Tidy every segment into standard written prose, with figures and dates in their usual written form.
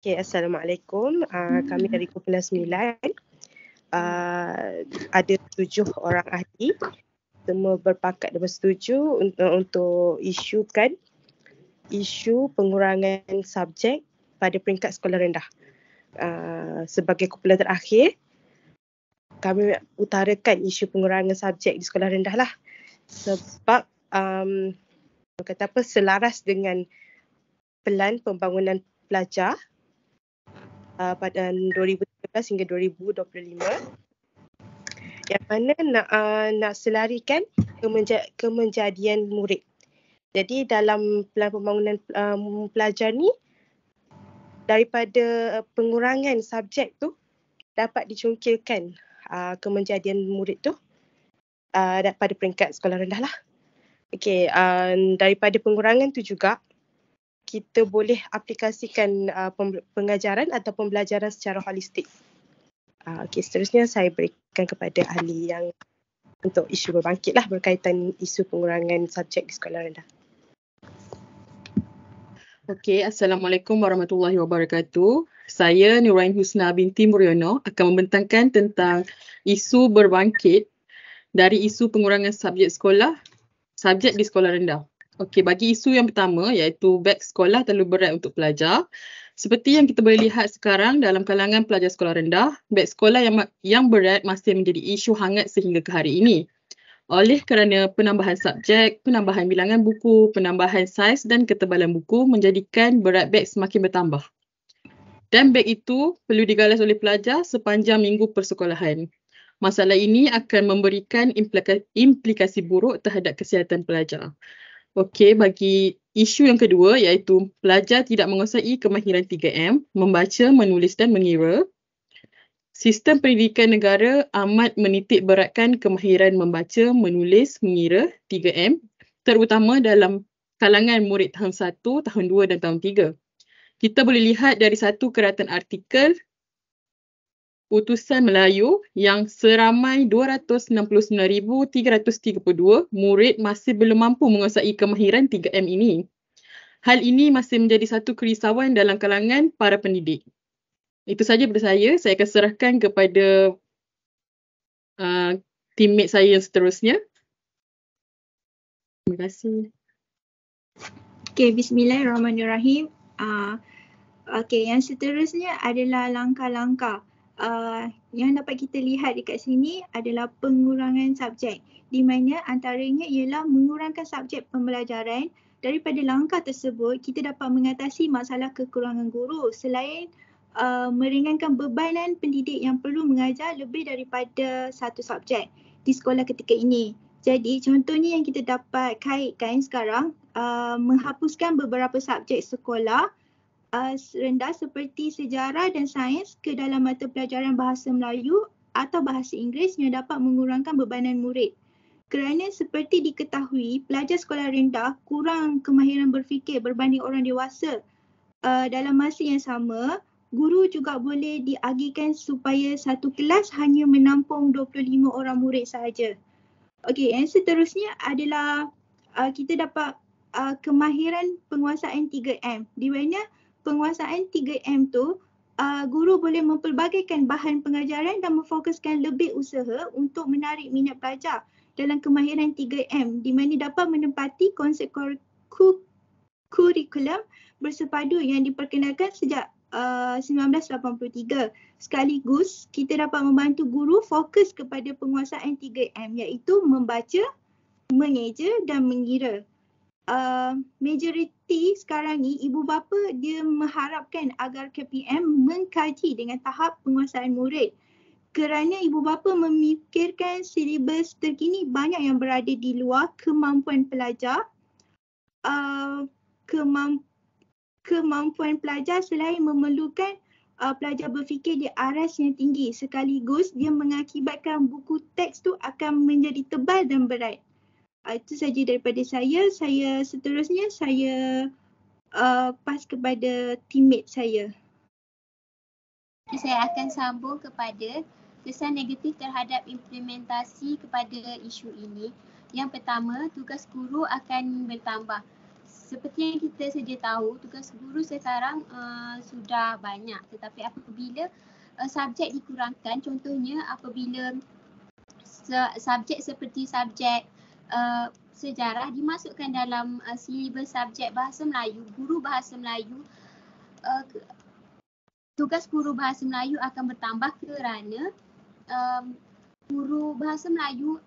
Okay, Assalamualaikum. Kami dari Kumpulan 9. Ada 7 orang ahli. Semua berpakat dan bersetuju untuk isukan isu pengurangan subjek pada peringkat sekolah rendah. Sebagai kumpulan terakhir, kami utarakan isu pengurangan subjek di sekolah rendah lah. Sebab selaras dengan pelan pembangunan pelajar pada 2013 hingga 2025 yang mana nak selarikan kemenjadian murid. Jadi dalam pelan pembangunan pelajar ni, daripada pengurangan subjek tu dapat dicungkilkan kemenjadian murid tu pada peringkat sekolah rendah lah. Okey, daripada pengurangan tu juga kita boleh aplikasikan pengajaran atau pembelajaran secara holistik. Okey, seterusnya saya berikan kepada ahli yang untuk isu berbangkit lah berkaitan isu pengurangan subjek di sekolah rendah. Okey, Assalamualaikum warahmatullahi wabarakatuh. Saya Nurain Husna binti Muryono akan membentangkan tentang isu berbangkit dari isu pengurangan subjek di sekolah rendah. Okey, bagi isu yang pertama iaitu beg sekolah terlalu berat untuk pelajar. Seperti yang kita boleh lihat sekarang dalam kalangan pelajar sekolah rendah, beg sekolah yang berat masih menjadi isu hangat sehingga ke hari ini. Oleh kerana penambahan subjek, penambahan bilangan buku, penambahan saiz dan ketebalan buku menjadikan berat beg semakin bertambah. Dan beg itu perlu digalas oleh pelajar sepanjang minggu persekolahan. Masalah ini akan memberikan implikasi buruk terhadap kesihatan pelajar. Okey, bagi isu yang kedua iaitu pelajar tidak menguasai kemahiran 3M, membaca, menulis dan mengira. Sistem pendidikan negara amat menitik beratkan kemahiran membaca, menulis, mengira 3M, terutama dalam kalangan murid tahun 1, tahun 2 dan tahun 3. Kita boleh lihat dari satu keratan artikel Utusan Melayu yang seramai 269,332 murid masih belum mampu menguasai kemahiran 3M ini. Hal ini masih menjadi satu kerisauan dalam kalangan para pendidik. Itu saja daripada saya akan serahkan kepada teammate saya yang seterusnya. Terima kasih. Okay, Bismillahirrahmanirrahim. Okay, yang seterusnya adalah langkah-langkah yang dapat kita lihat dekat sini adalah pengurangan subjek, di mana antaranya ialah mengurangkan subjek pembelajaran. Daripada langkah tersebut, kita dapat mengatasi masalah kekurangan guru selain meringankan bebanan pendidik yang perlu mengajar lebih daripada satu subjek di sekolah ketika ini. Jadi contohnya yang kita dapat kaitkan sekarang, menghapuskan beberapa subjek sekolah rendah seperti sejarah dan sains ke dalam mata pelajaran bahasa Melayu atau bahasa Inggeris yang dapat mengurangkan bebanan murid. Kerana seperti diketahui, pelajar sekolah rendah kurang kemahiran berfikir berbanding orang dewasa. Dalam masa yang sama, guru juga boleh diagihkan supaya satu kelas hanya menampung 25 orang murid sahaja. Okey, yang seterusnya adalah kita dapat kemahiran penguasaan 3M, di mana penguasaan 3M tu guru boleh mempelbagaikan bahan pengajaran dan memfokuskan lebih usaha untuk menarik minat pelajar dalam kemahiran 3M, di mana dapat menempati konsep kurikulum bersepadu yang diperkenalkan sejak 1983. Sekaligus kita dapat membantu guru fokus kepada penguasaan 3M iaitu membaca, mengeja dan mengira. Majoriti sekarang ni ibu bapa dia mengharapkan agar KPM mengkaji dengan tahap penguasaan murid, kerana ibu bapa memikirkan silibus terkini banyak yang berada di luar kemampuan pelajar. Kemampuan pelajar selain memerlukan pelajar berfikir di aras yang tinggi, sekaligus dia mengakibatkan buku teks tu akan menjadi tebal dan berat. Itu saja daripada saya. Seterusnya saya pas kepada teammate saya. Saya akan sambung kepada kesan negatif terhadap implementasi kepada isu ini. Yang pertama, tugas guru akan bertambah. seperti yang kita sedia tahu, tugas guru sekarang sudah banyak, tetapi apabila subjek dikurangkan, contohnya apabila subjek seperti subjek sejarah dimasukkan dalam silibus subjek bahasa Melayu, guru bahasa Melayu, tugas guru bahasa Melayu akan bertambah kerana guru bahasa Melayu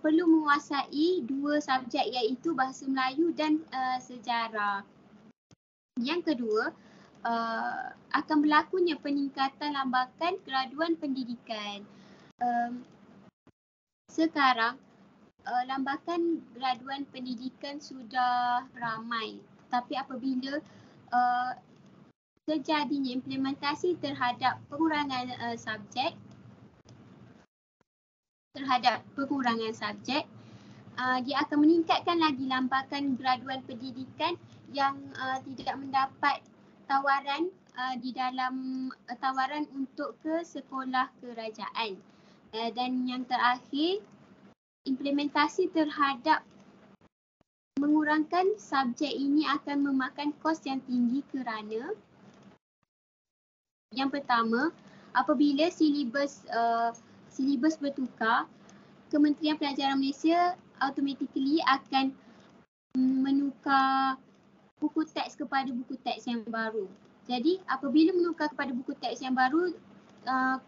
perlu menguasai dua subjek iaitu bahasa Melayu dan sejarah. Yang kedua, akan berlakunya peningkatan lambakan graduan pendidikan. Sekarang lambakan graduan pendidikan sudah ramai, tapi apabila terjadinya implementasi terhadap pengurangan subjek, dia akan meningkatkan lagi lambakan graduan pendidikan yang tidak mendapat tawaran di dalam tawaran untuk ke sekolah kerajaan. Dan yang terakhir, implementasi terhadap mengurangkan subjek ini akan memakan kos yang tinggi kerana yang pertama, apabila silibus bertukar, Kementerian Pelajaran Malaysia automatically akan menukar buku teks kepada buku teks yang baru. Jadi apabila menukar kepada buku teks yang baru,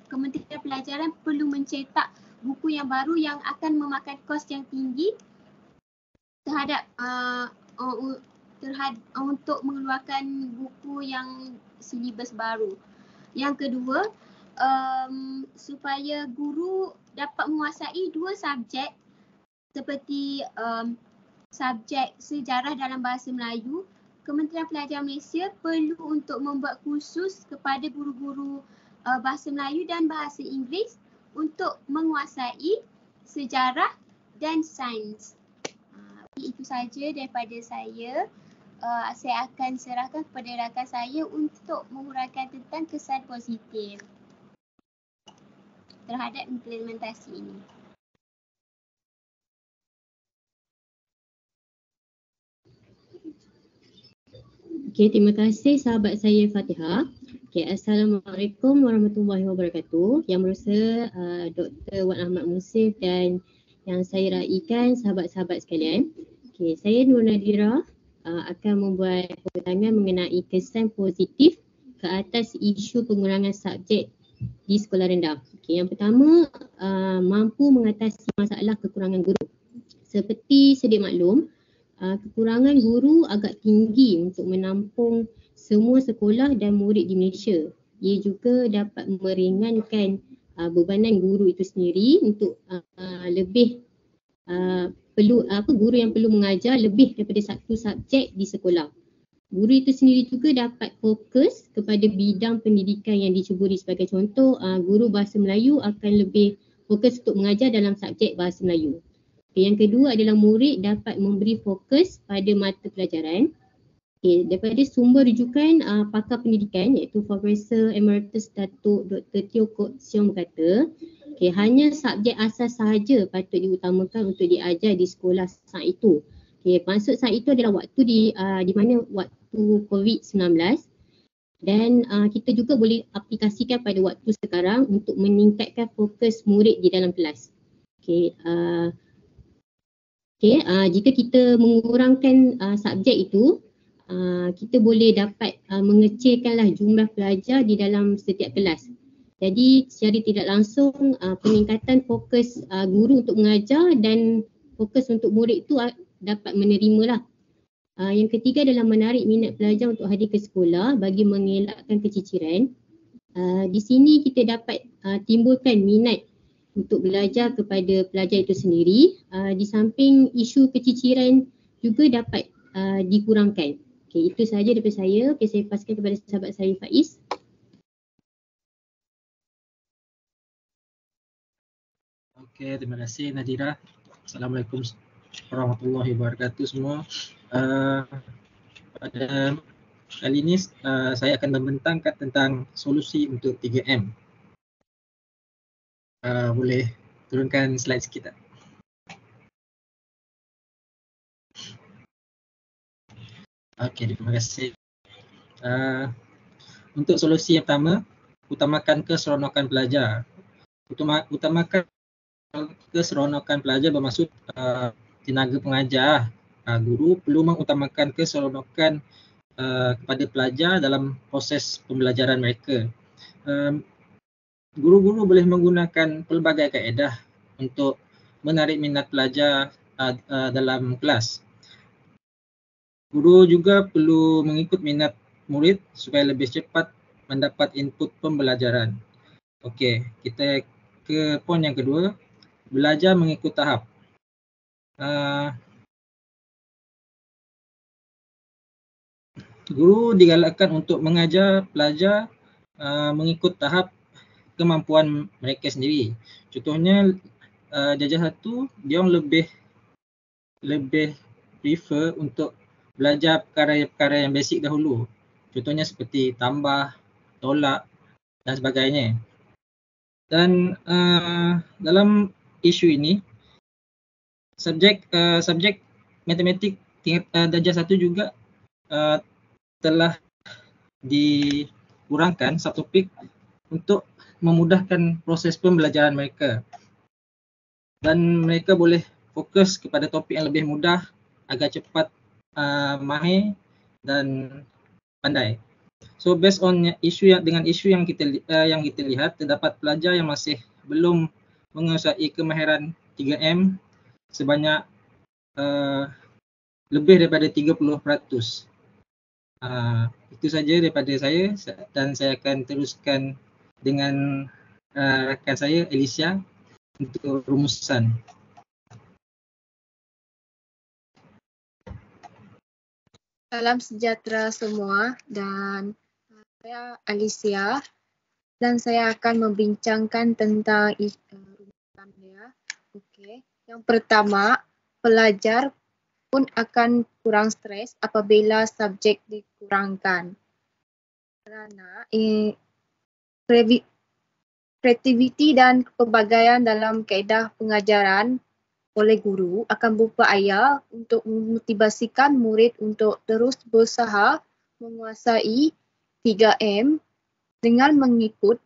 Kementerian Pelajaran perlu mencetak buku yang baru yang akan memakan kos yang tinggi terhadap untuk mengeluarkan buku yang silibus baru. Yang kedua, supaya guru dapat menguasai dua subjek seperti subjek sejarah dalam bahasa Melayu, Kementerian Pelajaran Malaysia perlu untuk membuat kursus kepada guru-guru bahasa Melayu dan bahasa Inggeris untuk menguasai sejarah dan sains. Itu saja daripada saya. Saya akan serahkan kepada rakan saya untuk menguraikan tentang kesan positif terhadap implementasi ini. Okey, terima kasih sahabat saya Fatihah. Okey, Assalamualaikum warahmatullahi wabarakatuh. Yang berusaha Dr. Wan Ahmad Musif dan yang saya raikan sahabat-sahabat sekalian. Okey, saya Nur Nadira akan membuat perbincangan mengenai kesan positif ke atas isu pengurangan subjek di sekolah rendah. Okey, yang pertama, mampu mengatasi masalah kekurangan guru. Seperti sedia maklum, kekurangan guru agak tinggi untuk menampung semua sekolah dan murid di Malaysia. Ia juga dapat meringankan bebanan guru itu sendiri untuk lebih guru yang perlu mengajar lebih daripada satu subjek di sekolah. Guru itu sendiri juga dapat fokus kepada bidang pendidikan yang dicuburi. Sebagai contoh, guru bahasa Melayu akan lebih fokus untuk mengajar dalam subjek bahasa Melayu. Yang kedua adalah murid dapat memberi fokus pada mata pelajaran. Daripada sumber rujukan pakar pendidikan iaitu Profesor Emeritus Datuk Dr. Teo Kok Siong berkata, hanya subjek asas sahaja patut diutamakan untuk diajar di sekolah saat itu. Maksud saat itu adalah waktu di mana waktu COVID-19 dan kita juga boleh aplikasikan pada waktu sekarang untuk meningkatkan fokus murid di dalam kelas. Jika kita mengurangkan subjek itu, kita boleh dapat mengecilkanlah jumlah pelajar di dalam setiap kelas. Jadi secara tidak langsung peningkatan fokus guru untuk mengajar dan fokus untuk murid itu dapat menerimalah. Yang ketiga adalah menarik minat pelajar untuk hadir ke sekolah bagi mengelakkan keciciran. Di sini kita dapat timbulkan minat untuk belajar kepada pelajar itu sendiri. Di samping isu keciciran juga dapat dikurangkan. Okey, itu sahaja daripada saya. Okey, saya paskan kepada sahabat saya Faiz. Okey, terima kasih Nadira. Assalamualaikum warahmatullahi wabarakatuh semua. Pada kali ini saya akan membentangkan tentang solusi untuk 3M. Boleh turunkan slide sikit tak? Okey, terima kasih. Untuk solusi yang pertama, utamakan keseronokan pelajar. Utamakan keseronokan pelajar bermaksud tenaga pengajar. Guru perlu mengutamakan keseronokan kepada pelajar dalam proses pembelajaran mereka. Guru-guru boleh menggunakan pelbagai kaedah untuk menarik minat pelajar dalam kelas. Guru juga perlu mengikut minat murid supaya lebih cepat mendapat input pembelajaran. Okey, kita ke poin yang kedua, belajar mengikut tahap. Guru digalakkan untuk mengajar pelajar mengikut tahap kemampuan mereka sendiri. Contohnya darjah 1 dia lebih prefer untuk belajar perkara-perkara yang basic dahulu. Contohnya seperti tambah, tolak dan sebagainya. Dan dalam isu ini, subjek matematik darjah 1 juga telah dikurangkan subtopik untuk memudahkan proses pembelajaran mereka. Dan mereka boleh fokus kepada topik yang lebih mudah agar cepat mahir dan pandai. So based on dengan isu yang kita lihat, terdapat pelajar yang masih belum menguasai kemahiran 3M sebanyak lebih daripada 30%. Itu saja daripada saya dan saya akan teruskan dengan rakan saya Alicia untuk rumusan. Salam sejahtera semua, dan saya Alicia dan saya akan membincangkan tentang rumusan dia. Okey. Yang pertama, pelajar pun akan kurang stres apabila subjek dikurangkan. Kerana kreativiti dan kepelbagaian dalam kaedah pengajaran oleh guru akan berupaya untuk memotivasikan murid untuk terus berusaha menguasai 3M dengan mengikut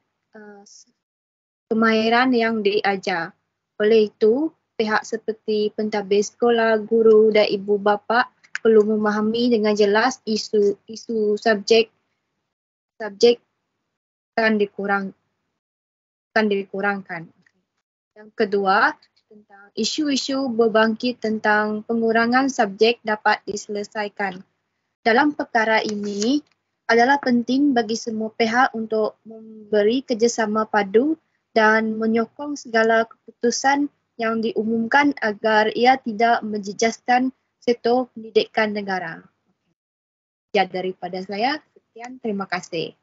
kemahiran yang diajar. Oleh itu, pihak seperti pentadbir sekolah, guru dan ibu bapa perlu memahami dengan jelas isu subjek akan dikurangkan. Yang kedua, tentang isu-isu berbangkit tentang pengurangan subjek dapat diselesaikan. Dalam perkara ini adalah penting bagi semua pihak untuk memberi kerjasama padu dan menyokong segala keputusan yang diumumkan agar ia tidak menjejaskan sektor pendidikan negara. Ya, daripada saya, sekian, terima kasih.